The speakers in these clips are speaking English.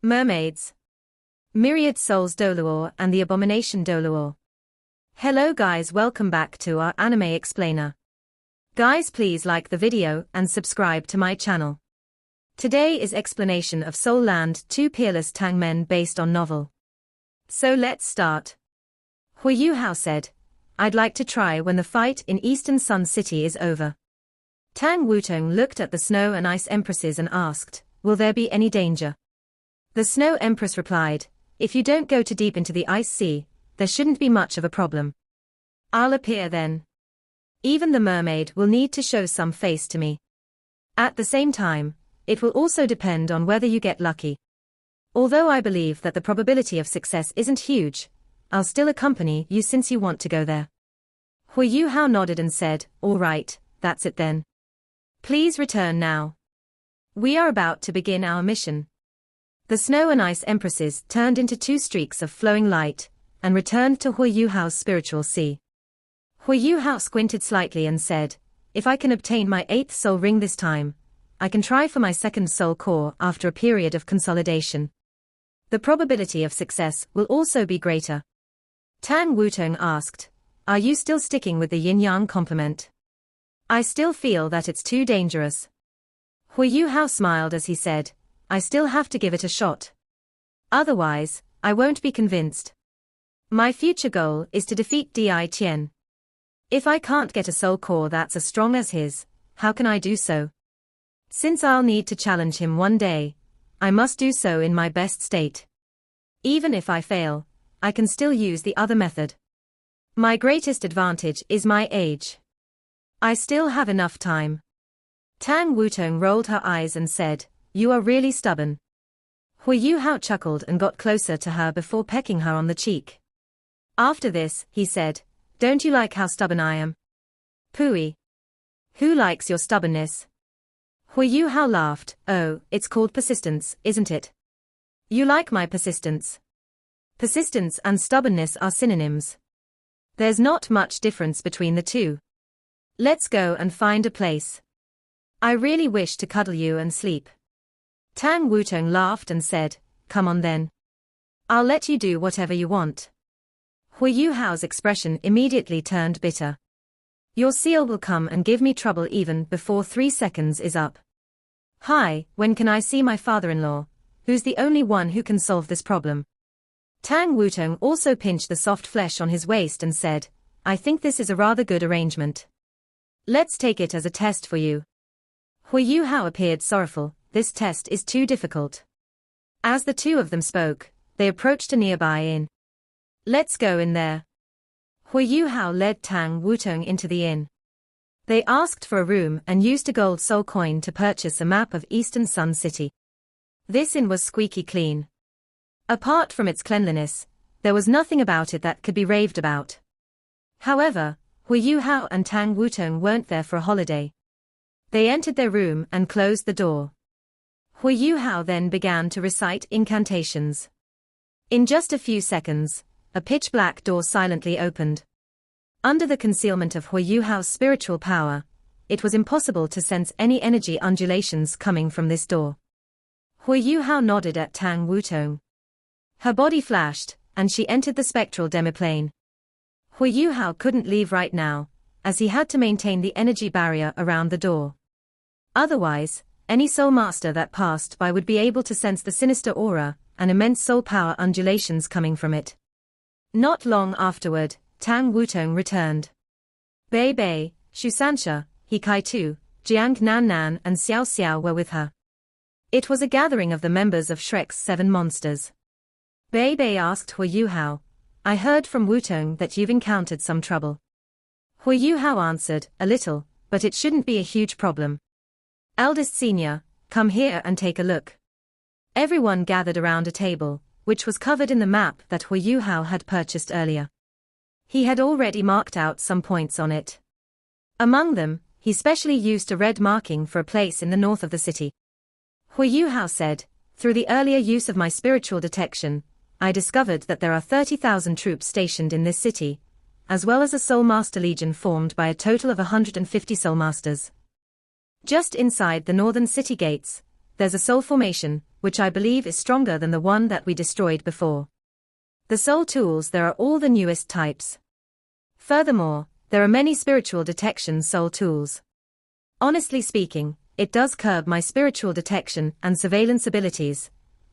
Mermaids. Myriad Souls Douluo and the Abomination Douluo. Hello guys, welcome back to our anime explainer. Guys, please like the video and subscribe to my channel. Today is explanation of Soul Land 2 Peerless Tang Men based on novel. So let's start. Huo Yuhao said, "I'd like to try when the fight in Eastern Sun City is over." Tang Wutong looked at the Snow and Ice Empresses and asked, "Will there be any danger?" The Snow Empress replied, "If you don't go too deep into the Ice Sea, there shouldn't be much of a problem. I'll appear then. Even the mermaid will need to show some face to me. At the same time, it will also depend on whether you get lucky. Although I believe that the probability of success isn't huge, I'll still accompany you since you want to go there." Huo Yuhao nodded and said, "All right, that's it then. Please return now. We are about to begin our mission." The Snow and Ice Empresses turned into 2 streaks of flowing light, and returned to Huo Yuhao's spiritual sea. Huo Yuhao squinted slightly and said, "If I can obtain my 8th soul ring this time, I can try for my 2nd soul core after a period of consolidation. The probability of success will also be greater." Tang Wutong asked, "Are you still sticking with the yin-yang complement?" "I still feel that it's too dangerous." Huo Yuhao smiled as he said, "I still have to give it a shot. Otherwise, I won't be convinced. My future goal is to defeat Di Tian. If I can't get a soul core that's as strong as his, how can I do so? Since I'll need to challenge him one day, I must do so in my best state. Even if I fail, I can still use the other method. My greatest advantage is my age. I still have enough time." Tang Wutong rolled her eyes and said, "You are really stubborn." Huo Yuhao chuckled and got closer to her before pecking her on the cheek. After this, he said, "Don't you like how stubborn I am?" "Pooey. Who likes your stubbornness?" Huo Yuhao laughed. "Oh, it's called persistence, isn't it? You like my persistence." Persistence and stubbornness are synonyms. There's not much difference between the two. Let's go and find a place. I really wish to cuddle you and sleep." Tang Wutong laughed and said, "Come on then. I'll let you do whatever you want." Huo Yuhao's expression immediately turned bitter. "Your seal will come and give me trouble even before 3 seconds is up. Hi, when can I see my father-in-law, who's the only one who can solve this problem?" Tang Wutong also pinched the soft flesh on his waist and said, "I think this is a rather good arrangement. Let's take it as a test for you." Huo Yuhao appeared sorrowful. "This test is too difficult." As the 2 of them spoke, they approached a nearby inn. "Let's go in there." Huo Yuhao led Tang Wutong into the inn. They asked for a room and used a gold soul coin to purchase a map of Eastern Sun City. This inn was squeaky clean. Apart from its cleanliness, there was nothing about it that could be raved about. However, Huo Yuhao and Tang Wutong weren't there for a holiday. They entered their room and closed the door. Huo Yuhao then began to recite incantations. In just a few seconds, a pitch-black door silently opened. Under the concealment of Huo Yuhao's spiritual power, it was impossible to sense any energy undulations coming from this door. Huo Yuhao nodded at Tang Wutong. Her body flashed, and she entered the spectral demiplane. Huo Yuhao couldn't leave right now, as he had to maintain the energy barrier around the door. Otherwise, any soul master that passed by would be able to sense the sinister aura and immense soul power undulations coming from it. Not long afterward, Tang Wutong returned. Bei Bei, Shu Sansha, He Kai Tu, Jiang Nan Nan and Xiao Xiao were with her. It was a gathering of the members of Shrek's 7 monsters. Bei Bei asked Huo Yuhao, "I heard from Wutong that you've encountered some trouble." Huo Yuhao answered, "A little, but it shouldn't be a huge problem. Eldest senior, come here and take a look." Everyone gathered around a table, which was covered in the map that Huo Yuhao had purchased earlier. He had already marked out some points on it. Among them, he specially used a red marking for a place in the north of the city. Huo Yuhao said, "Through the earlier use of my spiritual detection, I discovered that there are 30,000 troops stationed in this city, as well as a Soul Master Legion formed by a total of 150 Soul Masters. Just inside the northern city gates, there's a soul formation, which I believe is stronger than the one that we destroyed before. The soul tools, there are all the newest types. Furthermore, there are many spiritual detection soul tools. Honestly speaking, it does curb my spiritual detection and surveillance abilities,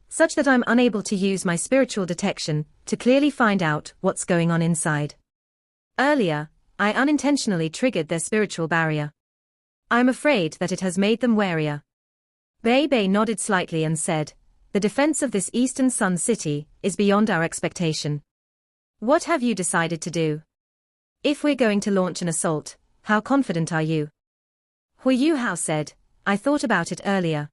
such that I'm unable to use my spiritual detection to clearly find out what's going on inside. Earlier, I unintentionally triggered their spiritual barrier. I'm afraid that it has made them warier. Bei nodded slightly and said, "The defense of this Eastern Sun City is beyond our expectation. What have you decided to do? If we're going to launch an assault, how confident are you?" Huo Yuhao said, "I thought about it earlier.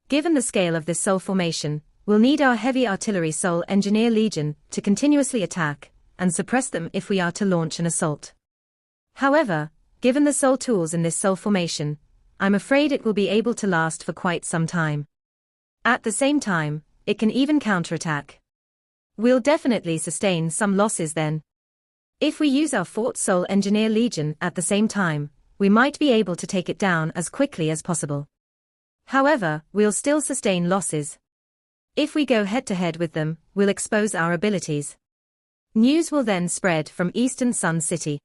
Given the scale of this soul formation, we'll need our heavy artillery Soul Engineer Legion to continuously attack and suppress them if we are to launch an assault. However, given the soul tools in this soul formation, I'm afraid it will be able to last for quite some time. At the same time, it can even counterattack. We'll definitely sustain some losses then. If we use our Fort Soul Engineer Legion at the same time, we might be able to take it down as quickly as possible. However, we'll still sustain losses. If we go head-to-head with them, we'll expose our abilities. News will then spread from Eastern Sun City."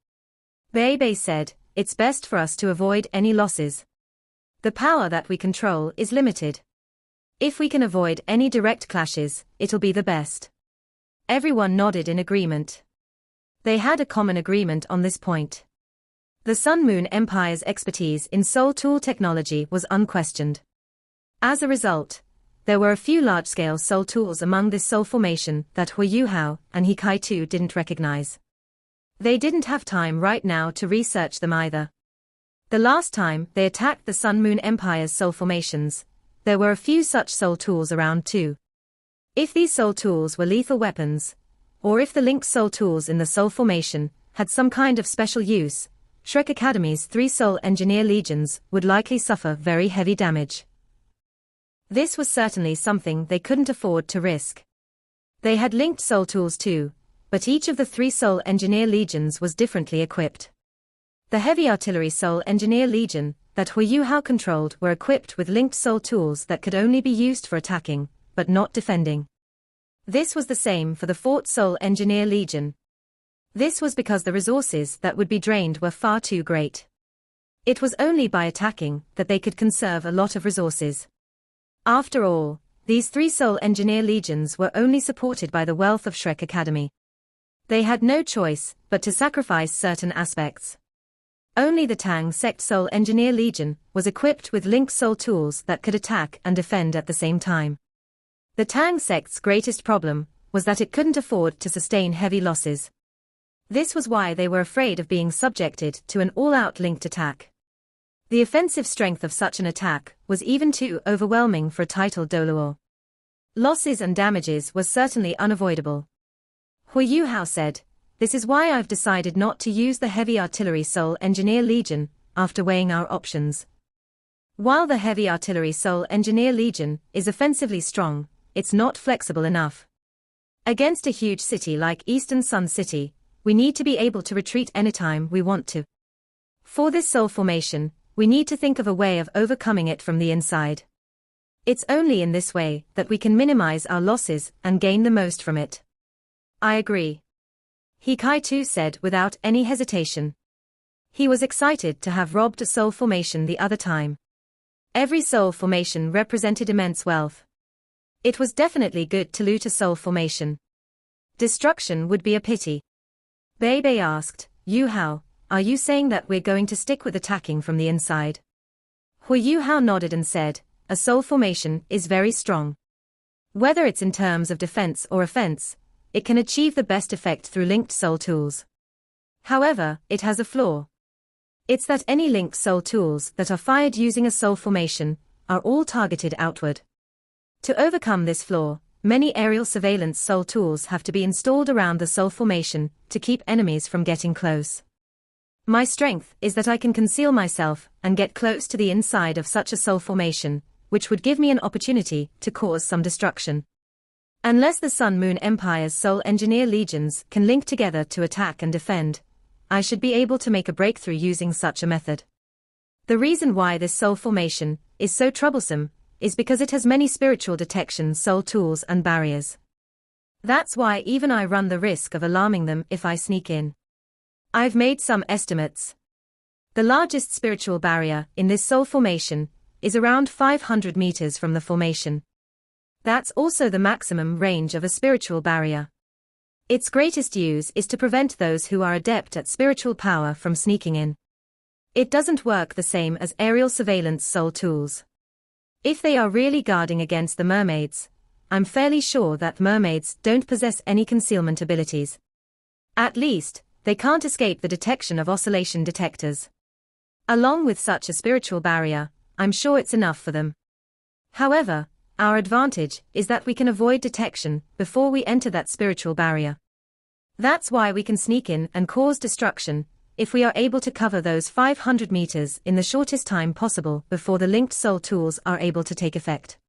Bei said, "It's best for us to avoid any losses. The power that we control is limited. If we can avoid any direct clashes, it'll be the best." Everyone nodded in agreement. They had a common agreement on this point. The Sun Moon Empire's expertise in soul tool technology was unquestioned. As a result, there were a few large-scale soul tools among this soul formation that Huo Yuhao and He Kai-Tu didn't recognize. They didn't have time right now to research them either. The last time they attacked the Sun Moon Empire's soul formations, there were a few such soul tools around too. If these soul tools were lethal weapons, or if the linked soul tools in the soul formation had some kind of special use, Shrek Academy's 3 Soul Engineer Legions would likely suffer very heavy damage. This was certainly something they couldn't afford to risk. They had linked soul tools too, but each of the 3 Soul Engineer Legions was differently equipped. The Heavy Artillery Soul Engineer Legion that Huo Yuhao controlled were equipped with linked soul tools that could only be used for attacking, but not defending. This was the same for the Fort Soul Engineer Legion. This was because the resources that would be drained were far too great. It was only by attacking that they could conserve a lot of resources. After all, these 3 Soul Engineer Legions were only supported by the wealth of Shrek Academy. They had no choice but to sacrifice certain aspects. Only the Tang Sect Soul Engineer Legion was equipped with linked soul tools that could attack and defend at the same time. The Tang Sect's greatest problem was that it couldn't afford to sustain heavy losses. This was why they were afraid of being subjected to an all-out linked attack. The offensive strength of such an attack was even too overwhelming for a titled Douluo. Losses and damages were certainly unavoidable. Huo Yuhao said, "This is why I've decided not to use the Heavy Artillery Soul Engineer Legion, after weighing our options. While the Heavy Artillery Soul Engineer Legion is offensively strong, it's not flexible enough. Against a huge city like Eastern Sun City, we need to be able to retreat anytime we want to. For this soul formation, we need to think of a way of overcoming it from the inside. It's only in this way that we can minimize our losses and gain the most from it." "I agree," He Kai-Tu said without any hesitation. He was excited to have robbed a soul formation the other time. Every soul formation represented immense wealth. It was definitely good to loot a soul formation. Destruction would be a pity. Bei asked, "Yuhao, are you saying that we're going to stick with attacking from the inside?" Huo Yuhao nodded and said, "A soul formation is very strong. Whether it's in terms of defense or offense, it can achieve the best effect through linked soul tools. However, it has a flaw. It's that any linked soul tools that are fired using a soul formation are all targeted outward. To overcome this flaw, many aerial surveillance soul tools have to be installed around the soul formation to keep enemies from getting close. My strength is that I can conceal myself and get close to the inside of such a soul formation, which would give me an opportunity to cause some destruction. Unless the Sun Moon Empire's Soul Engineer Legions can link together to attack and defend, I should be able to make a breakthrough using such a method. The reason why this soul formation is so troublesome is because it has many spiritual detection soul tools and barriers. That's why even I run the risk of alarming them if I sneak in. I've made some estimates. The largest spiritual barrier in this soul formation is around 500 meters from the formation. That's also the maximum range of a spiritual barrier. Its greatest use is to prevent those who are adept at spiritual power from sneaking in. It doesn't work the same as aerial surveillance soul tools. If they are really guarding against the mermaids, I'm fairly sure that mermaids don't possess any concealment abilities. At least, they can't escape the detection of oscillation detectors. Along with such a spiritual barrier, I'm sure it's enough for them. However, our advantage is that we can avoid detection before we enter that spiritual barrier. That's why we can sneak in and cause destruction, if we are able to cover those 500 meters in the shortest time possible before the linked soul tools are able to take effect.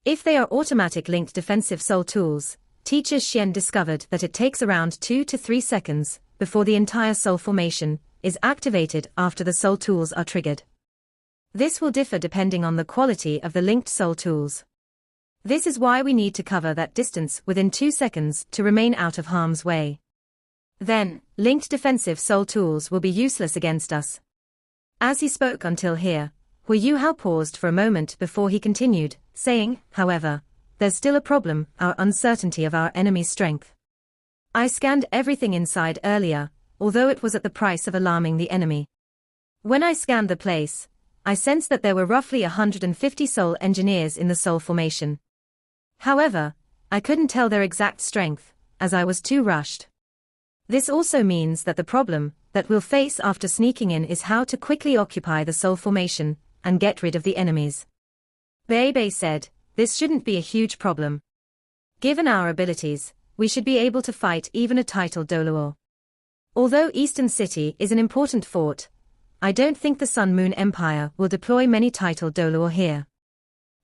If they are automatic linked defensive soul tools, teacher Xian discovered that it takes around 2 to 3 seconds before the entire soul formation is activated after the soul tools are triggered. This will differ depending on the quality of the linked soul tools. This is why we need to cover that distance within 2 seconds to remain out of harm's way. Then, linked defensive soul tools will be useless against us. As he spoke until here, Huo Yuhao paused for a moment before he continued, saying, however, there's still a problem, our uncertainty of our enemy's strength. I scanned everything inside earlier, although it was at the price of alarming the enemy. When I scanned the place, I sensed that there were roughly 150 soul engineers in the soul formation. However, I couldn't tell their exact strength, as I was too rushed. This also means that the problem that we'll face after sneaking in is how to quickly occupy the soul formation and get rid of the enemies. Bei said, this shouldn't be a huge problem. Given our abilities, we should be able to fight even a titled Douluo. Although Eastern City is an important fort, I don't think the Sun Moon Empire will deploy many titled Douluo here.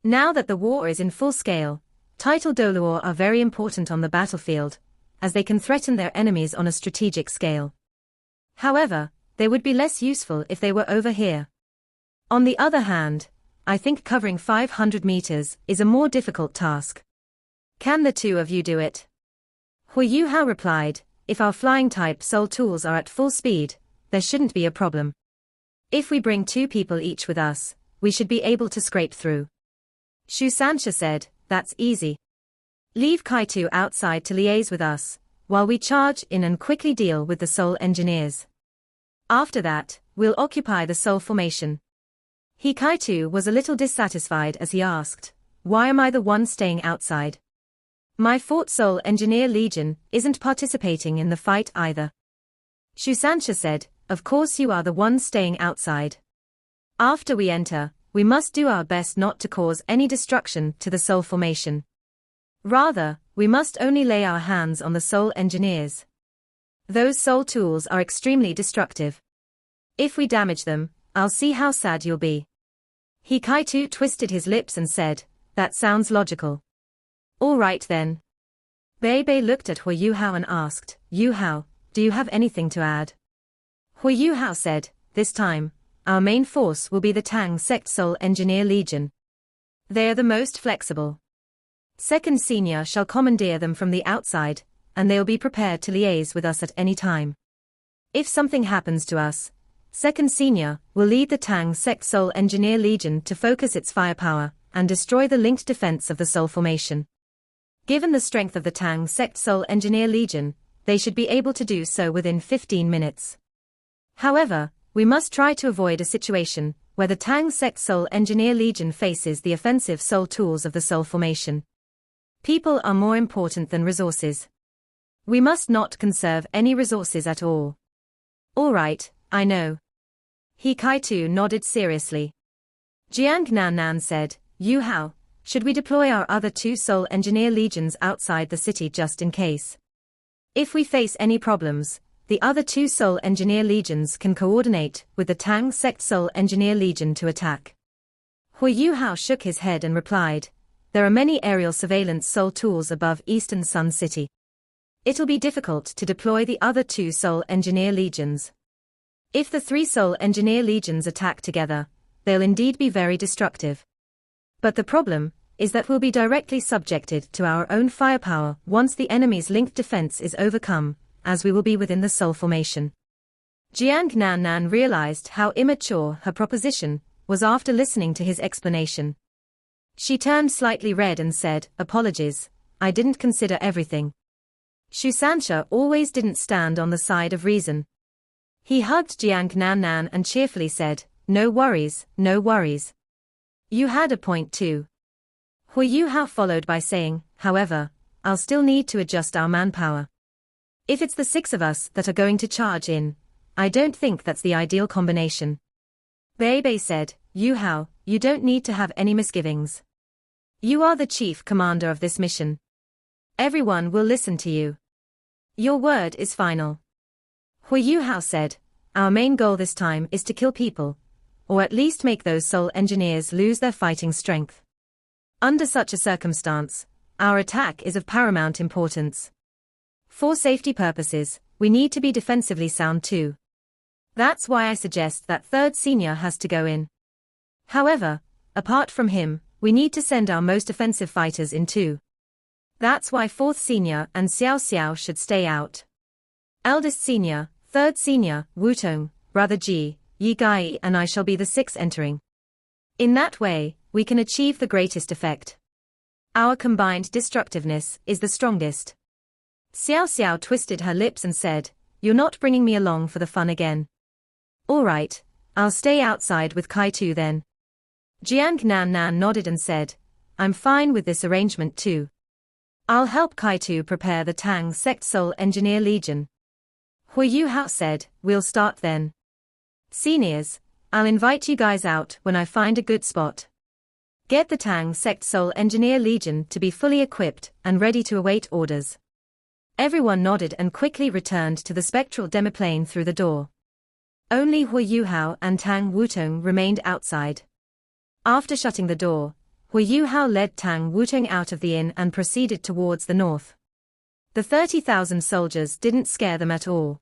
Now that the war is in full scale, titled Douluo are very important on the battlefield, as they can threaten their enemies on a strategic scale. However, they would be less useful if they were over here. On the other hand, I think covering 500 meters is a more difficult task. Can the two of you do it? Huo Yuhao replied, if our flying-type soul tools are at full speed, there shouldn't be a problem. If we bring 2 people each with us, we should be able to scrape through. Shu Sanxia said, that's easy. Leave Kaitu outside to liaise with us, while we charge in and quickly deal with the soul engineers. After that, we'll occupy the soul formation. Kaitu was a little dissatisfied as he asked, why am I the one staying outside? My Fort Soul Engineer Legion isn't participating in the fight either. Shu Sanxia said, of course you are the one staying outside. After we enter, we must do our best not to cause any destruction to the soul formation. Rather, we must only lay our hands on the soul engineers. Those soul tools are extremely destructive. If we damage them, I'll see how sad you'll be. Kaitu twisted his lips and said, that sounds logical. All right then. Bei looked at Huo Yuhao and asked, Yuhao, do you have anything to add? Huo Yuhao said, this time, our main force will be the Tang Sect Soul Engineer Legion. They are the most flexible. Second Senior shall commandeer them from the outside, and they'll be prepared to liaise with us at any time. If something happens to us, Second Senior will lead the Tang Sect Soul Engineer Legion to focus its firepower and destroy the linked defense of the soul formation. Given the strength of the Tang Sect Soul Engineer Legion, they should be able to do so within 15 minutes. However, we must try to avoid a situation where the Tang Sect Soul Engineer Legion faces the offensive soul tools of the soul formation. People are more important than resources. We must not conserve any resources at all. All right, I know. Kaitu nodded seriously. Jiang Nan said, Yuhao, should we deploy our other 2 soul engineer legions outside the city just in case? If we face any problems, the other 2 soul engineer legions can coordinate with the Tang Sect Soul Engineer Legion to attack. Huo Yuhao shook his head and replied, there are many aerial surveillance soul tools above Eastern Sun City. It'll be difficult to deploy the other 2 soul engineer legions. If the 3 soul engineer legions attack together, they'll indeed be very destructive. But the problem is that we'll be directly subjected to our own firepower once the enemy's linked defense is overcome, as we will be within the soul formation. Jiang Nan realized how immature her proposition was after listening to his explanation. She turned slightly red and said, "Apologies, I didn't consider everything." Xu Sanxia always didn't stand on the side of reason. He hugged Jiang Nan and cheerfully said, "No worries, no worries. You had a point too." Huo Yuhao followed by saying, "However, I'll still need to adjust our manpower. If it's the 6 of us that are going to charge in, I don't think that's the ideal combination." Bei said, "Yuhao, you don't need to have any misgivings. You are the chief commander of this mission. Everyone will listen to you. Your word is final." Huo Yuhao said, "Our main goal this time is to kill people, or at least make those soul engineers lose their fighting strength. Under such a circumstance, our attack is of paramount importance. For safety purposes, we need to be defensively sound too. That's why I suggest that 3rd senior has to go in. However, apart from him, we need to send our most offensive fighters in too. That's why 4th senior and Xiao Xiao should stay out. Eldest senior, 3rd senior, Wutong, brother Ji, Yi Gai and I shall be the 6th entering. In that way, we can achieve the greatest effect. Our combined destructiveness is the strongest." Xiao Xiao twisted her lips and said, "You're not bringing me along for the fun again." "All right, I'll stay outside with Kai Tu then." Jiang Nan nodded and said, "I'm fine with this arrangement too. I'll help Kai Tu prepare the Tang Sect Soul Engineer Legion." Huo Yuhao said, "We'll start then. Seniors, I'll invite you guys out when I find a good spot. Get the Tang Sect Soul Engineer Legion to be fully equipped and ready to await orders." Everyone nodded and quickly returned to the spectral demiplane through the door. Only Huo Yuhao and Tang Wutong remained outside. After shutting the door, Huo Yuhao led Tang Wutong out of the inn and proceeded towards the north. The 30,000 soldiers didn't scare them at all.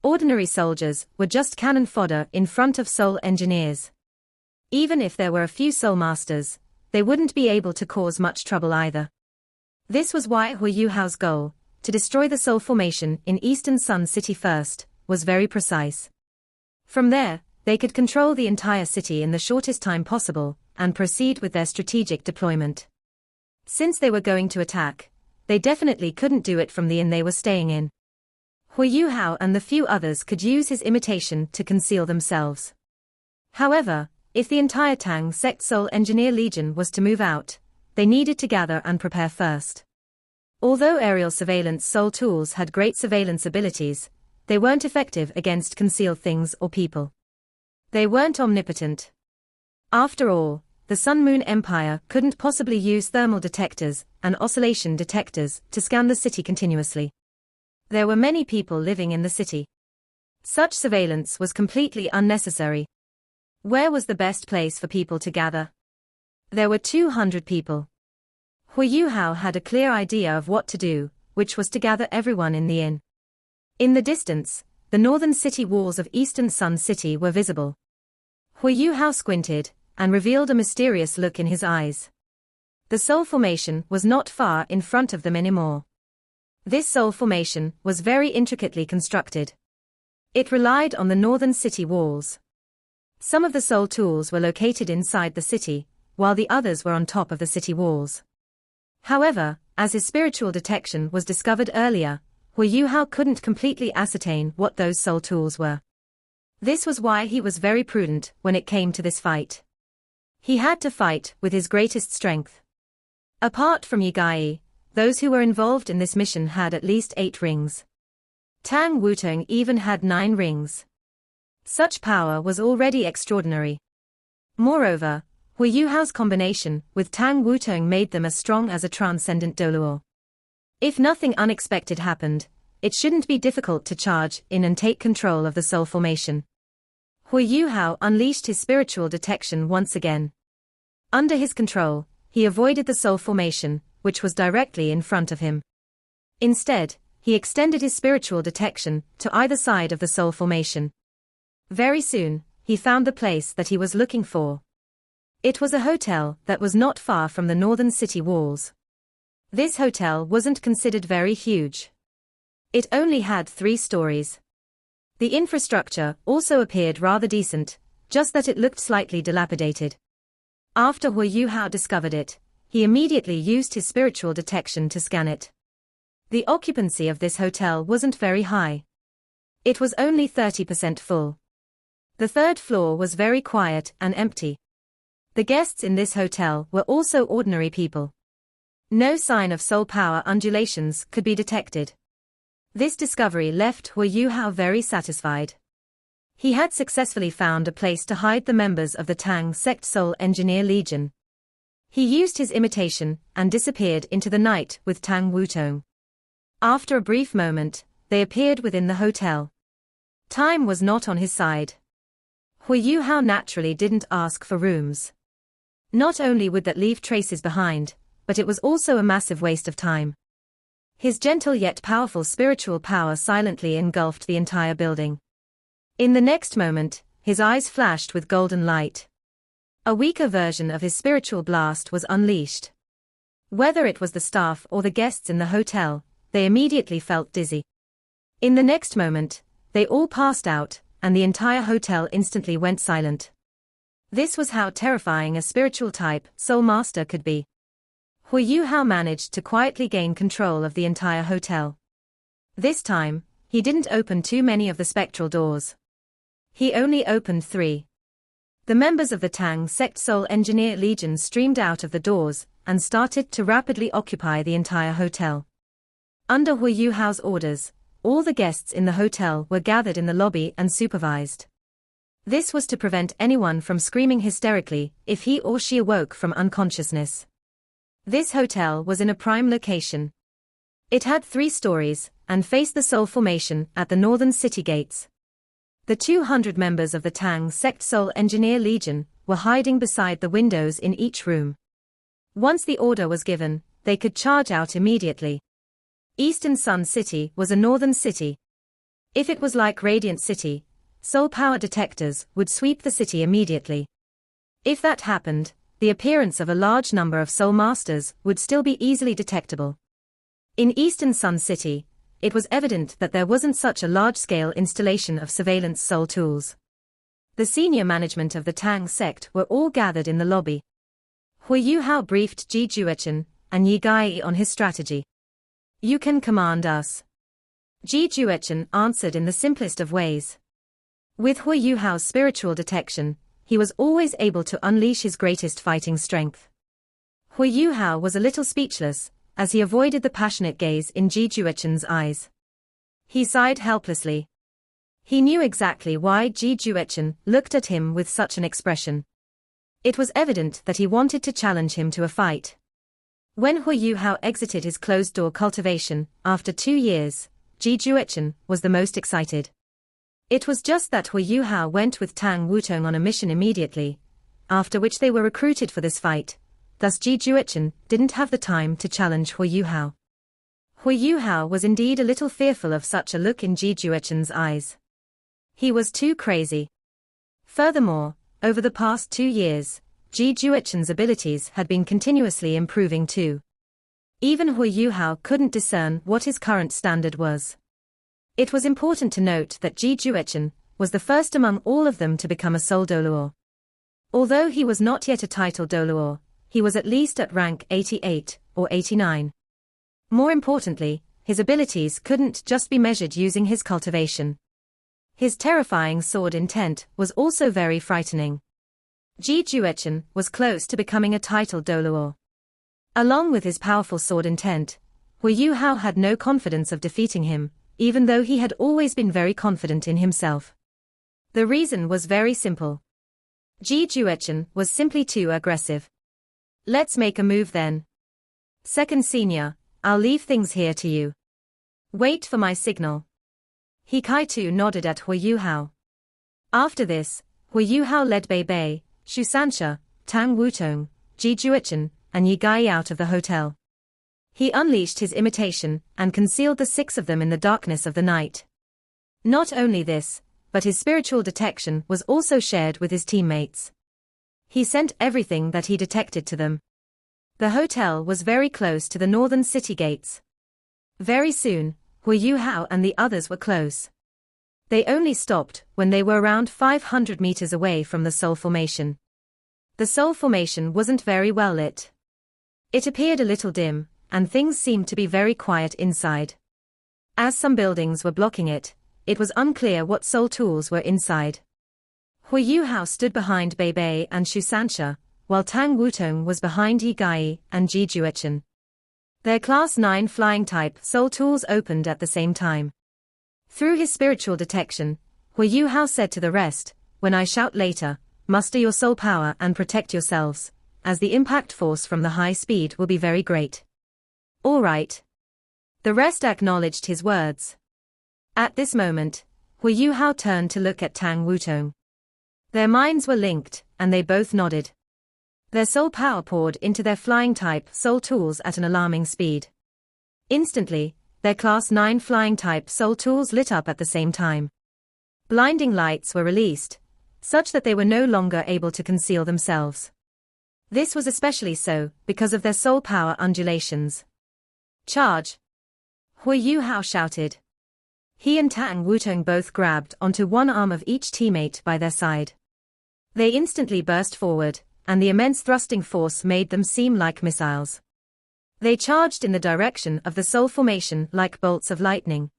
Ordinary soldiers were just cannon fodder in front of soul engineers. Even if there were a few soul masters, they wouldn't be able to cause much trouble either. This was why Huo Yuhao's goal, to destroy the soul formation in Eastern Sun City first, was very precise. From there, they could control the entire city in the shortest time possible, and proceed with their strategic deployment. Since they were going to attack, they definitely couldn't do it from the inn they were staying in. Huo Yuhao and the few others could use his imitation to conceal themselves. However, if the entire Tang Sect Soul Engineer Legion was to move out, they needed to gather and prepare first. Although aerial surveillance soul tools had great surveillance abilities, they weren't effective against concealed things or people. They weren't omnipotent. After all, the Sun-Moon Empire couldn't possibly use thermal detectors and oscillation detectors to scan the city continuously. There were many people living in the city. Such surveillance was completely unnecessary. Where was the best place for people to gather? There were 200 people. Huo Yuhao had a clear idea of what to do, which was to gather everyone in the inn. In the distance, the northern city walls of Eastern Sun City were visible. Huo Yuhao squinted, and revealed a mysterious look in his eyes. The soul formation was not far in front of them anymore. This soul formation was very intricately constructed. It relied on the northern city walls. Some of the soul tools were located inside the city, while the others were on top of the city walls. However, as his spiritual detection was discovered earlier, Huo Yuhao couldn't completely ascertain what those soul tools were. This was why he was very prudent when it came to this fight. He had to fight with his greatest strength. Apart from Yi Gai, those who were involved in this mission had at least 8 rings. Tang Wutong even had 9 rings. Such power was already extraordinary. Moreover, Huo Yuhao's combination with Tang Wutong made them as strong as a transcendent Douluo. If nothing unexpected happened, it shouldn't be difficult to charge in and take control of the soul formation. Huo Yuhao unleashed his spiritual detection once again. Under his control, he avoided the soul formation, which was directly in front of him. Instead, he extended his spiritual detection to either side of the soul formation. Very soon, he found the place that he was looking for. It was a hotel that was not far from the northern city walls. This hotel wasn't considered very huge. It only had 3 stories. The infrastructure also appeared rather decent, just that it looked slightly dilapidated. After Huo Yuhao discovered it, he immediately used his spiritual detection to scan it. The occupancy of this hotel wasn't very high. It was only 30% full. The 3rd floor was very quiet and empty. The guests in this hotel were also ordinary people. No sign of soul power undulations could be detected. This discovery left Huo Yuhao very satisfied. He had successfully found a place to hide the members of the Tang sect Soul Engineer Legion. He used his imitation and disappeared into the night with Tang Wutong. After a brief moment, they appeared within the hotel. Time was not on his side. Huo Yuhao naturally didn't ask for rooms. Not only would that leave traces behind, but it was also a massive waste of time. His gentle yet powerful spiritual power silently engulfed the entire building. In the next moment, his eyes flashed with golden light. A weaker version of his spiritual blast was unleashed. Whether it was the staff or the guests in the hotel, they immediately felt dizzy. In the next moment, they all passed out, and the entire hotel instantly went silent. This was how terrifying a spiritual type Soul Master could be. Huo Yuhao managed to quietly gain control of the entire hotel. This time, he didn't open too many of the spectral doors. He only opened 3. The members of the Tang sect Soul Engineer Legion streamed out of the doors and started to rapidly occupy the entire hotel. Under Huo Yuhao's orders, all the guests in the hotel were gathered in the lobby and supervised. This was to prevent anyone from screaming hysterically if he or she awoke from unconsciousness. This hotel was in a prime location. It had 3 stories and faced the Soul Formation at the northern city gates. The 200 members of the Tang sect Soul Engineer Legion were hiding beside the windows in each room. Once the order was given, they could charge out immediately. Eastern Sun City was a northern city. If it was like Radiant City, soul power detectors would sweep the city immediately. If that happened, the appearance of a large number of Soul Masters would still be easily detectable. In Eastern Sun City, it was evident that there wasn't such a large-scale installation of surveillance soul tools. The senior management of the Tang sect were all gathered in the lobby. Huo Yuhao briefed Ji Juechen and Yi Gai on his strategy. "You can command us." Ji Juechen answered in the simplest of ways. With Huo Yuhao's spiritual detection, he was always able to unleash his greatest fighting strength. Huo Yuhao was a little speechless, as he avoided the passionate gaze in Ji Juechen's eyes. He sighed helplessly. He knew exactly why Ji Juechen looked at him with such an expression. It was evident that he wanted to challenge him to a fight. When Huo Yuhao exited his closed-door cultivation, after 2 years, Ji Juechen was the most excited. It was just that Huo Yuhao went with Tang Wutong on a mission immediately, after which they were recruited for this fight. Thus Ji Juechen didn't have the time to challenge Huo Yuhao. Huo Yuhao was indeed a little fearful of such a look in Ji Juechen's eyes. He was too crazy. Furthermore, over the past 2 years, Ji Juechen's abilities had been continuously improving too. Even Huo Yuhao couldn't discern what his current standard was. It was important to note that Ji Juechen was the first among all of them to become a Soul Douluo. Although he was not yet a title Douluo, he was at least at rank 88 or 89. More importantly, his abilities couldn't just be measured using his cultivation. His terrifying sword intent was also very frightening. Ji Juechen was close to becoming a title Douluo. Along with his powerful sword intent, Huo Yuhao had no confidence of defeating him, even though he had always been very confident in himself. The reason was very simple. Ji Juechen was simply too aggressive. "Let's make a move then. Second senior, I'll leave things here to you. Wait for my signal." He Kaitu nodded at Huo Yuhao. After this, Huo Yuhao led Bei Bei, Shu Sansha, Tang Wutong, Ji Juechen, and Yi Gai out of the hotel. He unleashed his imitation and concealed the 6 of them in the darkness of the night. Not only this, but his spiritual detection was also shared with his teammates. He sent everything that he detected to them. The hotel was very close to the northern city gates. Very soon, Huo Yuhao and the others were close. They only stopped when they were around 500 meters away from the Soul Formation. The Soul Formation wasn't very well lit. It appeared a little dim, and things seemed to be very quiet inside. As some buildings were blocking it, it was unclear what soul tools were inside. Huo Yuhao stood behind Bei Bei and Shu Sanxia, while Tang Wutong was behind Yi Gai and Ji Juechen. Their Class 9 flying-type soul tools opened at the same time. Through his spiritual detection, Huo Yuhao said to the rest, "When I shout later, muster your soul power and protect yourselves, as the impact force from the high speed will be very great." "All right." The rest acknowledged his words. At this moment, Huo Yuhao turned to look at Tang Wutong. Their minds were linked, and they both nodded. Their soul power poured into their flying-type soul tools at an alarming speed. Instantly, their Class 9 flying-type soul tools lit up at the same time. Blinding lights were released, such that they were no longer able to conceal themselves. This was especially so because of their soul power undulations. "Charge!" Huo Yuhao shouted. He and Tang Wutong both grabbed onto one arm of each teammate by their side. They instantly burst forward, and the immense thrusting force made them seem like missiles. They charged in the direction of the Soul Formation like bolts of lightning.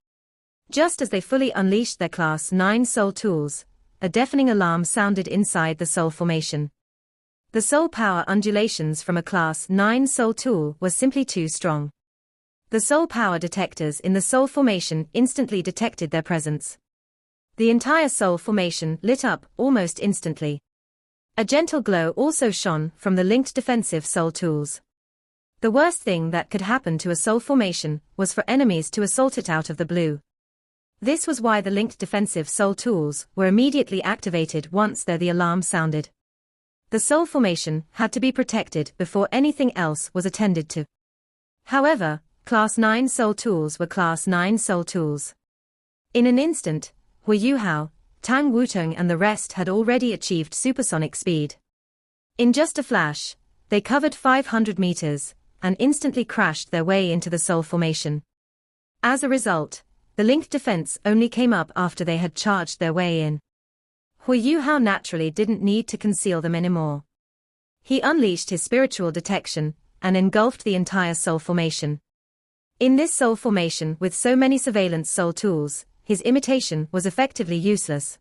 Just as they fully unleashed their Class 9 soul tools, a deafening alarm sounded inside the Soul Formation. The soul power undulations from a Class 9 soul tool were simply too strong. The soul power detectors in the Soul Formation instantly detected their presence. The entire Soul Formation lit up almost instantly. A gentle glow also shone from the linked defensive soul tools. The worst thing that could happen to a Soul Formation was for enemies to assault it out of the blue. This was why the linked defensive soul tools were immediately activated once the alarm sounded. The Soul Formation had to be protected before anything else was attended to. However, Class 9 soul tools were Class 9 soul tools. In an instant, Huo Yuhao, Tang Wutong and the rest had already achieved supersonic speed. In just a flash, they covered 500 meters, and instantly crashed their way into the Soul Formation. As a result, the linked defense only came up after they had charged their way in. Huo Yuhao naturally didn't need to conceal them anymore. He unleashed his spiritual detection, and engulfed the entire Soul Formation. In this Soul Formation with so many surveillance soul tools, his imitation was effectively useless.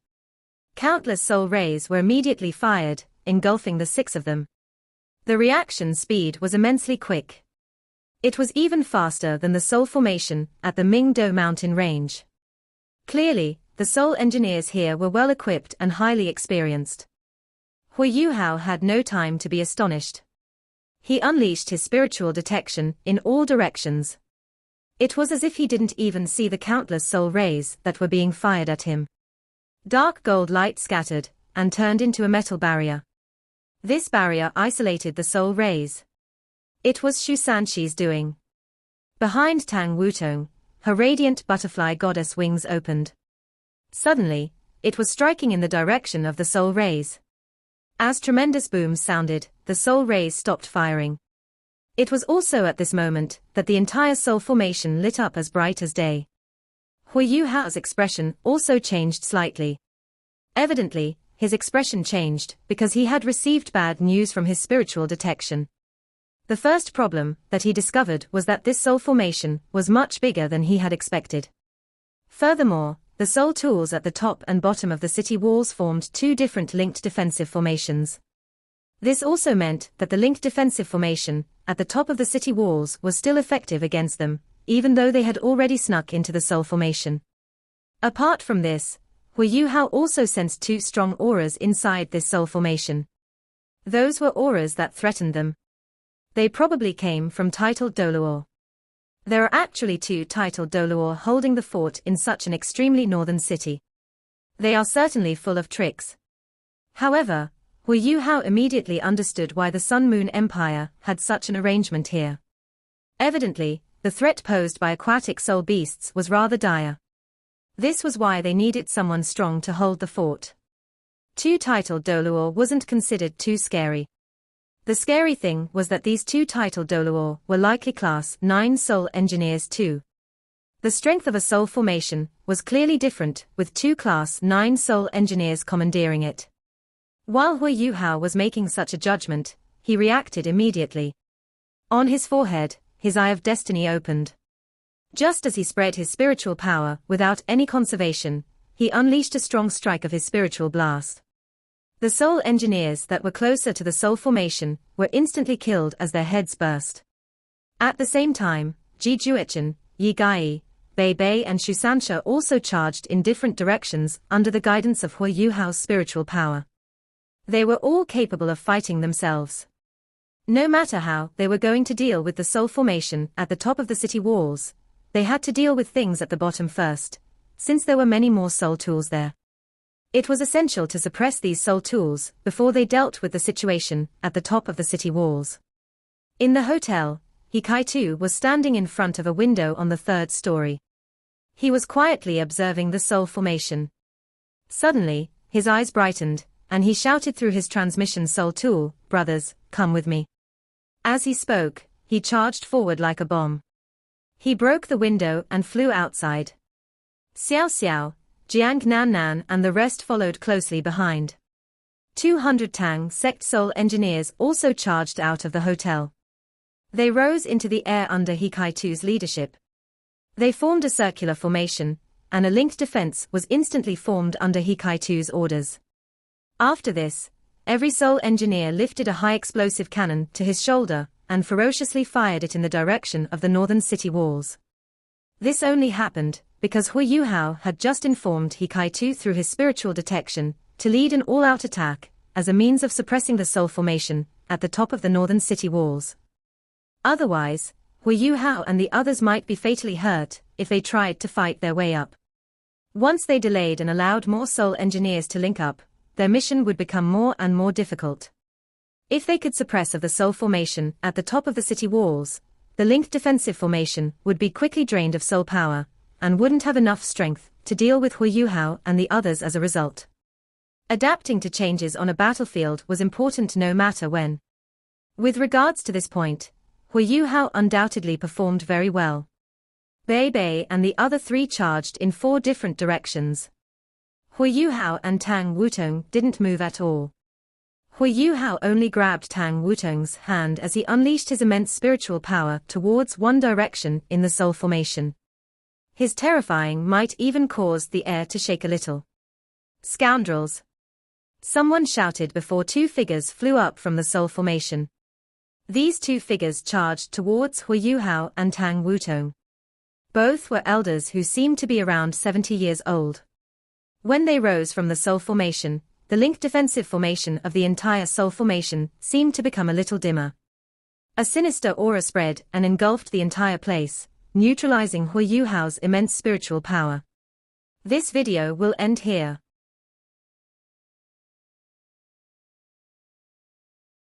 Countless soul rays were immediately fired, engulfing the 6 of them. The reaction speed was immensely quick. It was even faster than the Soul Formation at the Mingdo mountain range. Clearly, the soul engineers here were well equipped and highly experienced. Huo Yuhao had no time to be astonished. He unleashed his spiritual detection in all directions. It was as if he didn't even see the countless soul rays that were being fired at him. Dark gold light scattered, and turned into a metal barrier. This barrier isolated the soul rays. It was Shu Sanxi's doing. Behind Tang Wutong, her radiant butterfly goddess wings opened. Suddenly, it was striking in the direction of the soul rays. As tremendous booms sounded, the soul rays stopped firing. It was also at this moment that the entire Soul Formation lit up as bright as day. Huo Yuhao's expression also changed slightly. Evidently, his expression changed because he had received bad news from his spiritual detection. The first problem that he discovered was that this Soul Formation was much bigger than he had expected. Furthermore, the soul tools at the top and bottom of the city walls formed 2 different linked defensive formations. This also meant that the linked defensive formation at the top of the city walls was still effective against them, even though they had already snuck into the Soul Formation. Apart from this, Huo Yuhao also sensed 2 strong auras inside this Soul Formation. Those were auras that threatened them. They probably came from titled Douluo. There are actually 2 titled Douluo holding the fort in such an extremely northern city. They are certainly full of tricks. However, Huo Yuhao immediately understood why the Sun Moon Empire had such an arrangement here. Evidently, the threat posed by aquatic soul beasts was rather dire. This was why they needed someone strong to hold the fort. Two-titled Douluo wasn't considered too scary. The scary thing was that these two-titled Douluo were likely Class 9 Soul Engineers too. The strength of a soul formation was clearly different, with two Class 9 Soul Engineers commandeering it. While Huo Yuhao was making such a judgment, he reacted immediately. On his forehead, his Eye of Destiny opened. Just as he spread his spiritual power without any conservation, he unleashed a strong strike of his spiritual blast. The soul engineers that were closer to the soul formation were instantly killed as their heads burst. At the same time, Ji Juechen, Yi Gai, Bei Bei and Shu Sansha also charged in different directions under the guidance of Huo Yuhao's spiritual power. They were all capable of fighting themselves. No matter how they were going to deal with the soul formation at the top of the city walls, they had to deal with things at the bottom first, since there were many more soul tools there. It was essential to suppress these soul tools before they dealt with the situation at the top of the city walls. In the hotel, Hikaitu was standing in front of a window on the third story. He was quietly observing the soul formation. Suddenly, his eyes brightened, and he shouted through his transmission soul tool, "Brothers, come with me." As he spoke, he charged forward like a bomb. He broke the window and flew outside. Xiao Xiao, Jiang Nan Nan and the rest followed closely behind. 200 Tang sect soul engineers also charged out of the hotel. They rose into the air under Hikaitu's leadership. They formed a circular formation, and a linked defense was instantly formed under Hikaitu's orders. After this, every soul engineer lifted a high explosive cannon to his shoulder and ferociously fired it in the direction of the northern city walls. This only happened because Huo Yuhao had just informed Hikaitu through his spiritual detection to lead an all-out attack as a means of suppressing the soul formation at the top of the northern city walls. Otherwise, Huo Yuhao and the others might be fatally hurt if they tried to fight their way up. Once they delayed and allowed more soul engineers to link up, their mission would become more and more difficult. If they could suppress of the soul formation at the top of the city walls, the linked defensive formation would be quickly drained of soul power, and wouldn't have enough strength to deal with Huo Yuhao and the others as a result. Adapting to changes on a battlefield was important no matter when. With regards to this point, Huo Yuhao undoubtedly performed very well. Bei Bei and the other three charged in 4 different directions. Huo Yuhao and Tang Wutong didn't move at all. Huo Yuhao only grabbed Tang Wutong's hand as he unleashed his immense spiritual power towards one direction in the soul formation. His terrifying might even caused the air to shake a little. "Scoundrels!" Someone shouted before 2 figures flew up from the soul formation. These 2 figures charged towards Huo Yuhao and Tang Wutong. Both were elders who seemed to be around 70 years old. When they rose from the soul formation, the linked defensive formation of the entire soul formation seemed to become a little dimmer. A sinister aura spread and engulfed the entire place, neutralizing Huo Yuhao's immense spiritual power. This video will end here.